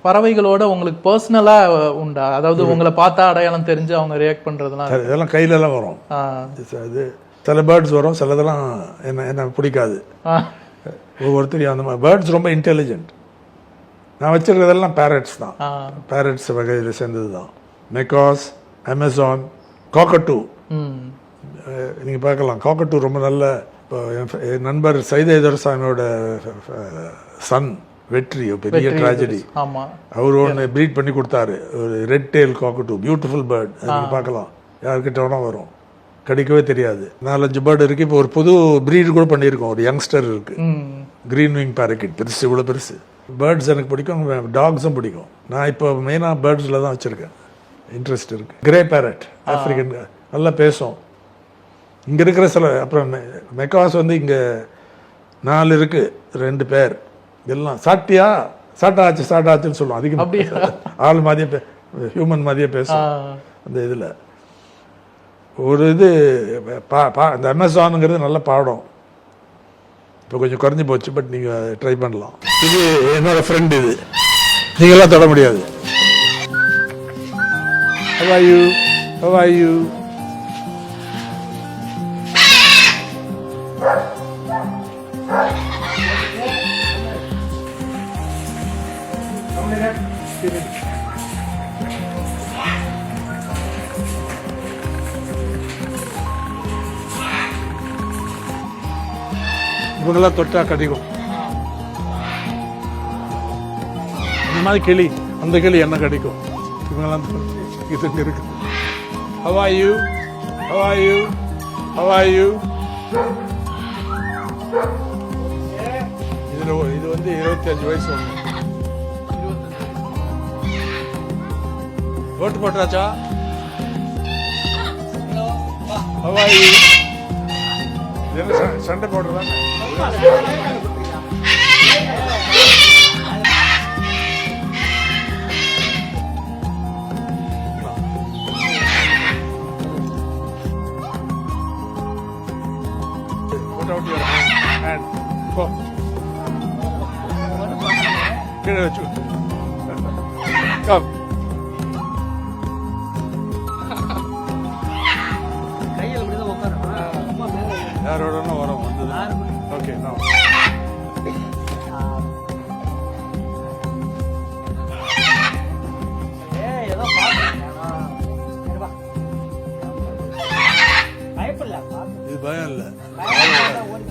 பறவைகளோட உங்களுக்கு பர்சனலா உண்டா? அதாவது உங்களை பார்த்தா அடையாளம் தெரிஞ்சு அவங்க ரியாக்ட் பண்றதுலாம்? இதெல்லாம் கையிலலாம் வரும். அது சில பேர்ட்ஸ் வரும், சிலதெல்லாம் என்ன பிடிக்காது. ஒவ்வொருத்தரையும் அந்த மாதிரி பேர்ட்ஸ் ரொம்ப இன்டெலிஜென்ட். நான் வச்சிருக்கிறதெல்லாம் பேரட்ஸ் தான். பேரட்ஸ் வகையில் சேர்ந்தது தான். மெக்காஸ், அமேசான், காக்கட்டூ. நீங்கள் பார்க்கலாம், காக்கட்டூ ரொம்ப நல்ல. இப்போ என் நண்பர் சைதை துரைசாமியோட சன் வெற்றி, பெரிய ட்ராஜடி. அவர் ஒன்று ப்ரீட் பண்ணி கொடுத்தாரு, ஒரு ரெட் டெயில் காக்கட்டூ, பியூட்டிஃபுல் பேர்ட். நீங்கள் பார்க்கலாம், யாருக்கிட்ட வேணால் வரும், கடிக்கவே தெரியாது. 4-5 பேர்டு இருக்குது. இப்போ ஒரு புது ப்ரீடு கூட பண்ணியிருக்கோம். ஒரு யங்ஸ்டர் இருக்குது, க்ரீன் விங் பேரக்கிட், பெருசு, இவ்வளோ பெருசு. பேர்ட்ஸ் எனக்கு பிடிக்கும், டாக்ஸும் பிடிக்கும். நான் இப்போ மெயினாக பேர்ட்ஸில் தான் வச்சுருக்கேன், இன்ட்ரெஸ்ட் இருக்குது. கிரே பேரட், ஆஃப்ரிக்கன், நல்லா பேசும். இங்கே இருக்கிற சில, அப்புறம் மெக்காஸ் வந்து இங்கே 4 இருக்குது, 2 பேர். எல்லாம் சாட்டியா சாட்டாச்சுன்னு சொல்லுவோம். அதிகம் ஆள் மாதிரியே ஹியூமன் மாதிரியே பேசும். அந்த இதில் ஒரு இது இந்த அமேசானுங்கிறது நல்ல பாடம். இப்போ கொஞ்சம் குறைஞ்சி போச்சு, பட் நீங்கள் ட்ரை பண்ணலாம். இது என்னோட ஃப்ரெண்ட், இது நீங்களாம் தொட முடியாது. How are you? How are you? இவங்கெல்லாம் தொட்டா கடிக்கும். இந்த மாதிரி கிளி, அந்த கிளி என்ன கடிக்கும். இவங்கெல்லாம் இது இருக்கு. How are you? How are you? How are you? இது வந்து 25 வயசு ஒன்று. ஓட்டு போட்டாச்சா? How are you? சண்டை போடுறதாங்க. Put out your hand. Go. கீழே வச்சு. Come. யாரோட வரும் வந்தது. ஓகே, நான் இது பயம் இல்லை.